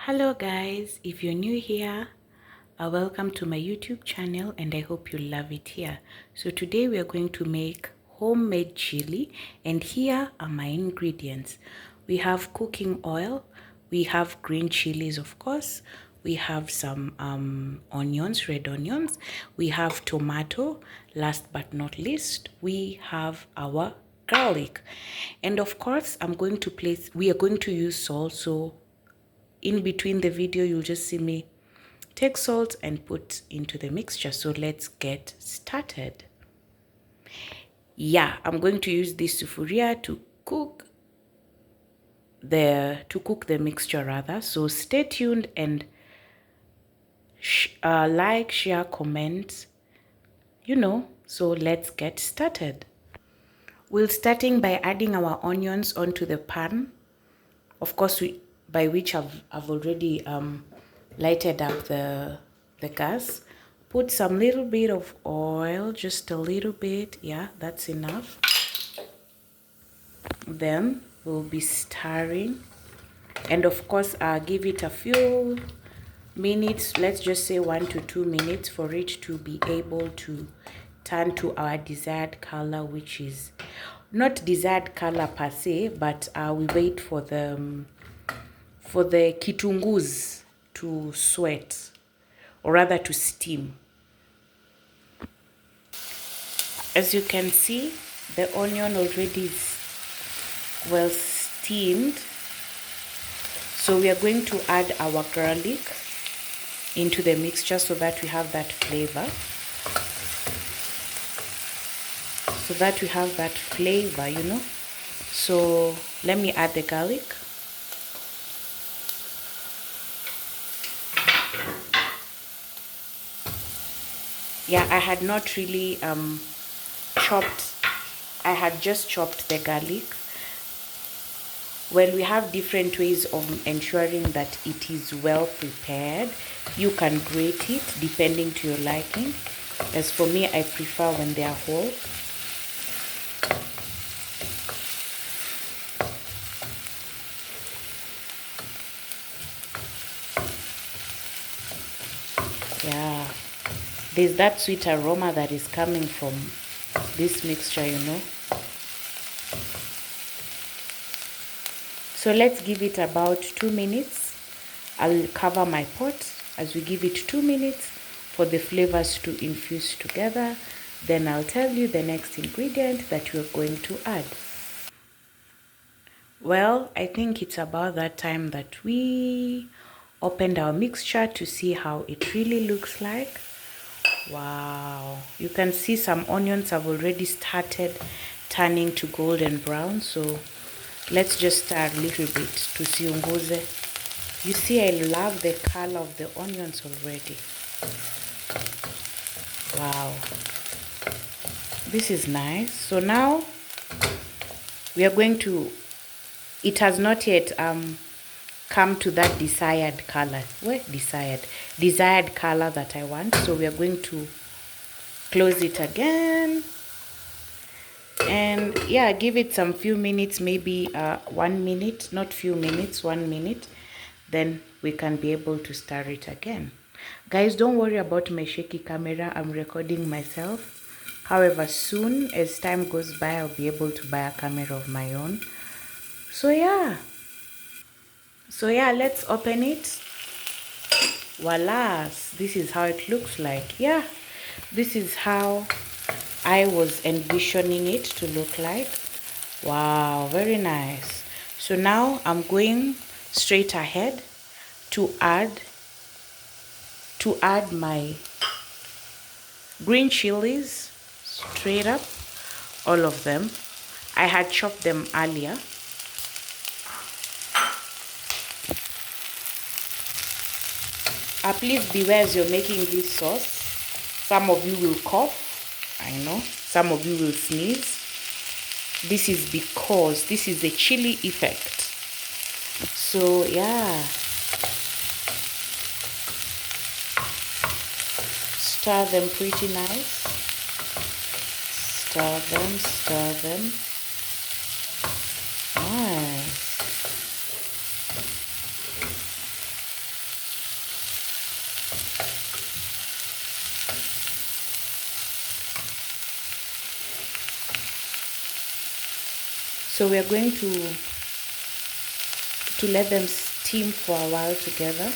Hello guys, if you're new here, welcome to my YouTube channel and I hope you love it here. So today we are going to make homemade chili and here are my ingredients. We have cooking oil, we have green chilies of course, we have some onions, red onions, we have tomato, last but not least, we have our garlic. And of course, we are going to use salt, so in between the video you'll just see me take salt and put into the mixture. So let's get started. Yeah, I'm going to use this sufuria to cook the mixture rather. So stay tuned and like, share, comment, so let's get started. We're starting by adding our onions onto the pan. Of course, by which I've already lighted up the gas. Put some little bit of oil, just a little bit. Yeah, that's enough. Then we'll be stirring, and of course give it a few minutes. Let's just say 1 to 2 minutes for it to be able to turn to our desired color, which is not desired color per se, but we wait for the kitungus to sweat, or rather to steam. As you can see, the onion already is well steamed. So we are going to add our garlic into the mixture so that we have that flavor. So let me add the garlic. Yeah, I had not really chopped. I had just chopped the garlic. Well, we have different ways of ensuring that it is well prepared. You can grate it depending to your liking. As for me, I prefer when they are whole. Yeah, there's that sweet aroma that is coming from this mixture, So let's give it about 2 minutes. I'll cover my pot as we give it 2 minutes for the flavors to infuse together. Then I'll tell you the next ingredient that we're going to add. Well, I think it's about that time that we opened our mixture to see how it really looks like. Wow, you can see some onions have already started turning to golden brown, so let's just stir a little bit to siunguze. You see, I love the color of the onions already. Wow, this is nice. So now we are going to, it has not yet come to that desired color. Desired color that I want. So we are going to close it again. And yeah, give it some few minutes, maybe 1 minute, not few minutes, 1 minute. Then we can be able to stir it again. Guys, don't worry about my shaky camera. I'm recording myself. However, soon as time goes by, I'll be able to buy a camera of my own. So yeah, let's open it. Voila, this is how it looks like. Yeah, this is how I was envisioning it to look like. Wow, very nice. So now I'm going straight ahead to add my green chilies straight up, all of them. I had chopped them earlier. Please beware as you're making this sauce. Some of you will cough, I know. Some of you will sneeze. This is because this is the chili effect. So yeah, stir them pretty nice. Stir them. Nice. So we are going to let them steam for a while together.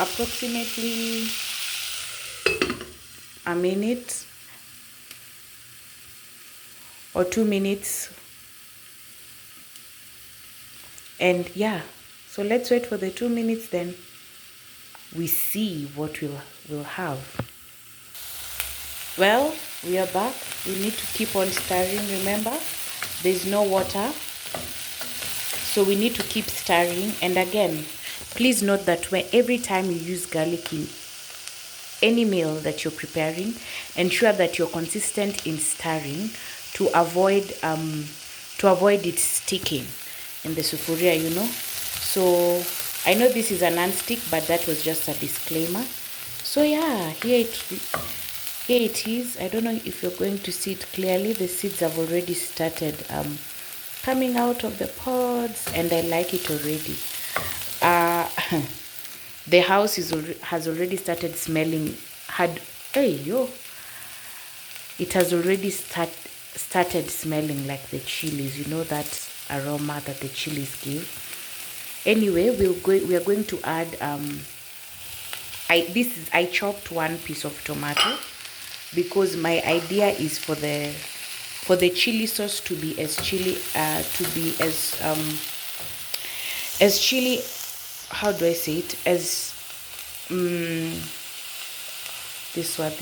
Approximately a minute or 2 minutes. And yeah, so let's wait for the 2 minutes, then we see what we'll have. Well, we are back. We need to keep on stirring. Remember, there's no water, so we need to keep stirring. And again, please note that every time you use garlic in any meal that you're preparing, ensure that you're consistent in stirring to avoid it sticking in the sufuria, you know. So I know this is a non-stick, but that was just a disclaimer. So yeah, here it is. I don't know if you're going to see it clearly. The seeds have already started coming out of the pods, and I like it already. The house has already started smelling. It has already started smelling like the chilies. You know that aroma that the chilies give. Anyway, we are going to add I chopped one piece of tomato, because my idea is for the chili sauce to be as chili how do I say it, as this word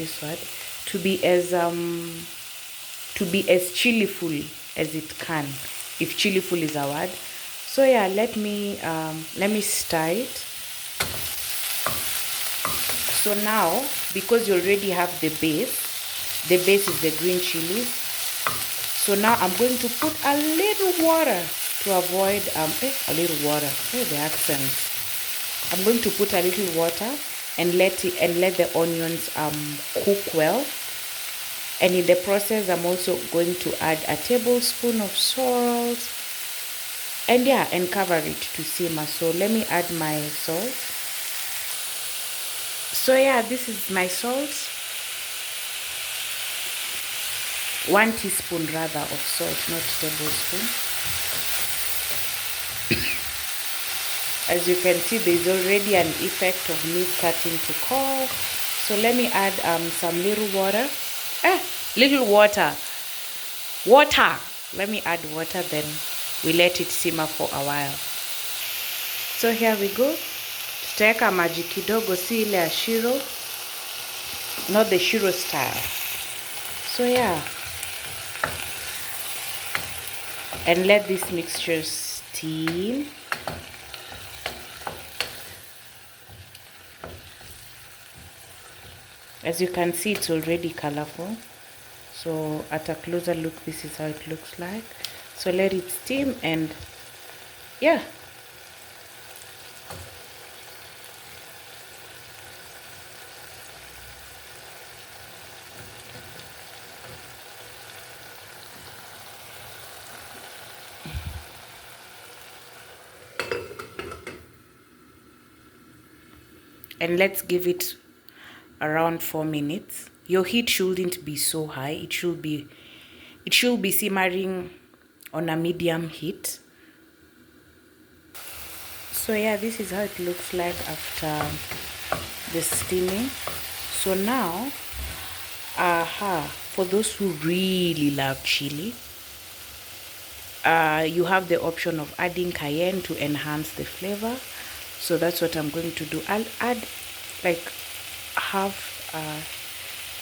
to be as chiliful as it can, if chiliful is a word. So yeah, let me stir it. So now, because you already have the base is the green chilies. So now I'm going to put a little water to avoid the accent. I'm going to put a little water and let the onions cook well. And in the process, I'm also going to add a tablespoon of salt, and cover it to simmer. So let me add my salt. So yeah, this is my salt. 1 teaspoon rather of salt, not tablespoon. As you can see, there's already an effect of me starting to cook. So let me add some little water. Water. Let me add water, then we let it simmer for a while. So here we go. Tutaweka maji kidogo, si ile ya shiro, not the shiro style. So yeah, and let this mixture steam. As you can see, it's already colorful. So at a closer look, this is how it looks like. So let it steam, and yeah. And let's give it around 4 minutes. Your heat shouldn't be so high. It should be simmering on a medium heat. So yeah, this is how it looks like after the steaming. So now, for those who really love chili, you have the option of adding cayenne to enhance the flavor. So that's what I'm going to do. I'll add like half a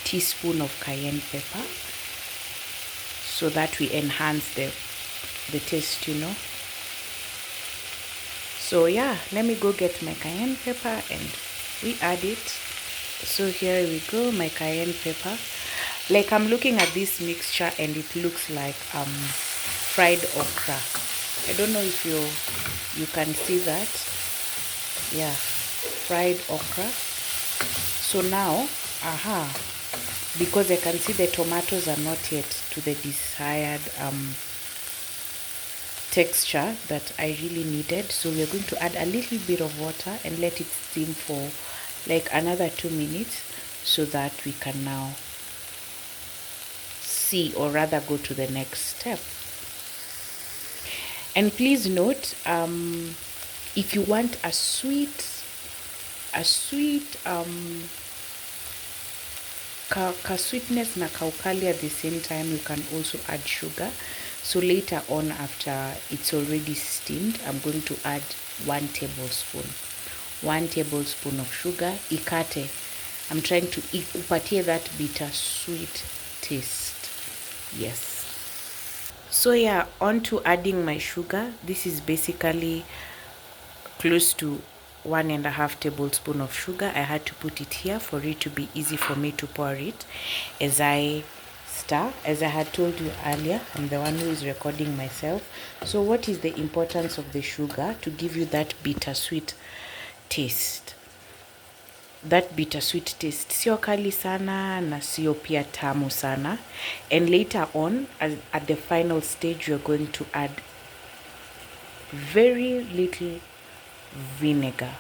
teaspoon of cayenne pepper, so that we enhance the taste, you know. So yeah, let me go get my cayenne pepper and we add it. So here we go, my cayenne pepper. Like, I'm looking at this mixture and it looks like fried okra. I don't know if you can see that. Yeah, fried okra. So now, because I can see the tomatoes are not yet to the desired texture that I really needed, so we're going to add a little bit of water and let it steam for like another 2 minutes, so that we can now see, or rather go to the next step. And please note, if you want a sweet ka sweetness na kaukali at the same time, you can also add sugar. So later on, after it's already steamed, I'm going to add 1 tablespoon of sugar. Ikate, I'm trying to upatie that bitter sweet taste. Yes. So yeah, on to adding my sugar. This is basically close to 1.5 tablespoon of sugar. I had to put it here for it to be easy for me to pour it as I stir. As I had told you earlier, I'm the one who is recording myself. So what is the importance of the sugar? To give you that bittersweet taste. That bittersweet taste, sio kali sana na sio pia tamu sana. And later on, at the final stage, you're going to add very little vinegar.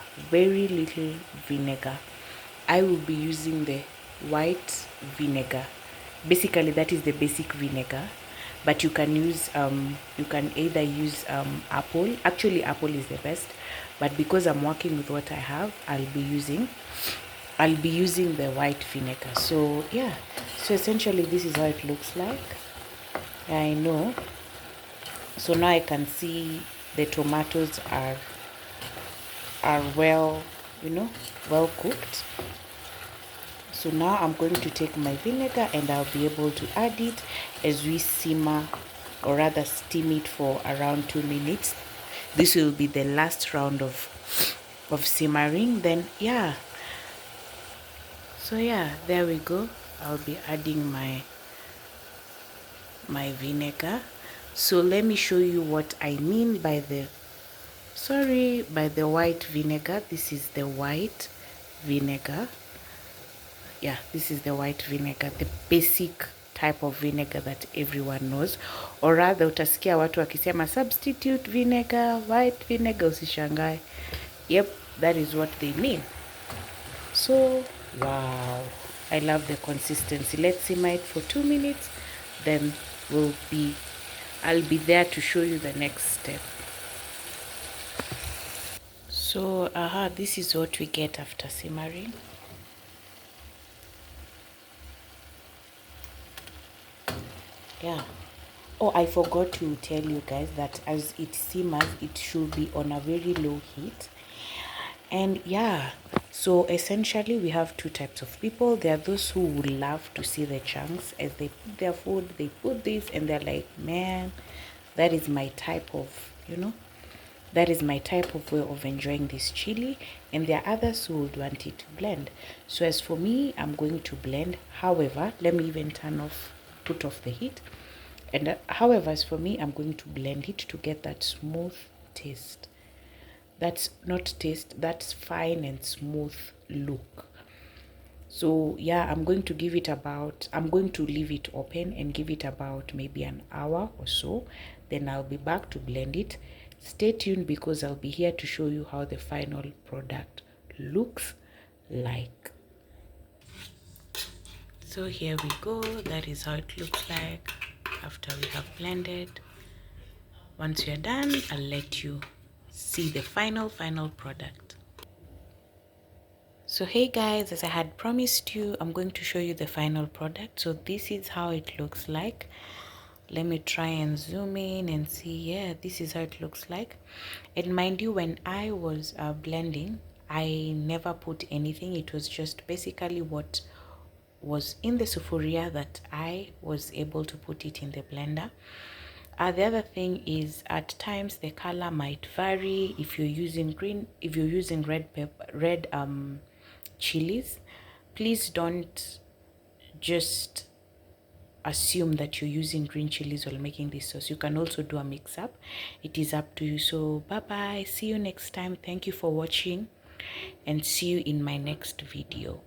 I will be using the white vinegar. Basically, that is the basic vinegar, but you can use you can either use apple. Actually, apple is the best, but because I'm working with what I have, I'll be using the white vinegar. So yeah, so essentially this is how it looks like. I know. So now I can see the tomatoes are well, well cooked. So now I'm going to take my vinegar and I'll be able to add it as we simmer, or rather steam it for around 2 minutes. This will be the last round of simmering. Then yeah, so yeah, there we go. I'll be adding my vinegar. So let me show you what I mean by the white vinegar. This is the white vinegar. Yeah, this is the white vinegar, the basic type of vinegar that everyone knows, or rather utasikia watu wakisema substitute vinegar, white vinegar, usishangae. Yep, that is what they mean. So wow, I love the consistency. Let's simmer it for 2 minutes, then I'll be there to show you the next step. So this is what we get after simmering. Yeah. Oh, I forgot to tell you guys that as it simmers, it should be on a very low heat. And yeah, so essentially we have 2 types of people. There are those who would love to see the chunks as they put their food. They put this and they're like, man, that is my type of, that is my type of way of enjoying this chili. And there are others who would want it to blend. So as for me, I'm going to blend. However, let me even put off the heat. And however, as for me, I'm going to blend it to get that smooth taste. That's not taste, that's fine and smooth look. So yeah, I'm going to leave it open and give it about maybe an hour or so. Then I'll be back to blend it. Stay tuned because I'll be here to show you how the final product looks like. So here we go. That is how it looks like after we have blended. Once you're done, I'll let you see the final product. So hey guys, as I had promised you, I'm going to show you the final product. So this is how it looks like. Let me try and zoom in and see. Yeah, this is how it looks like. And mind you, when I was blending, I never put anything. It was just basically what was in the sufuria that I was able to put it in the blender. The other thing is at times the color might vary. If you're using red chilies, please don't just assume that you're using green chilies while making this sauce. You can also do a mix up. It is up to you. So bye bye, see you next time. Thank you for watching and see you in my next video.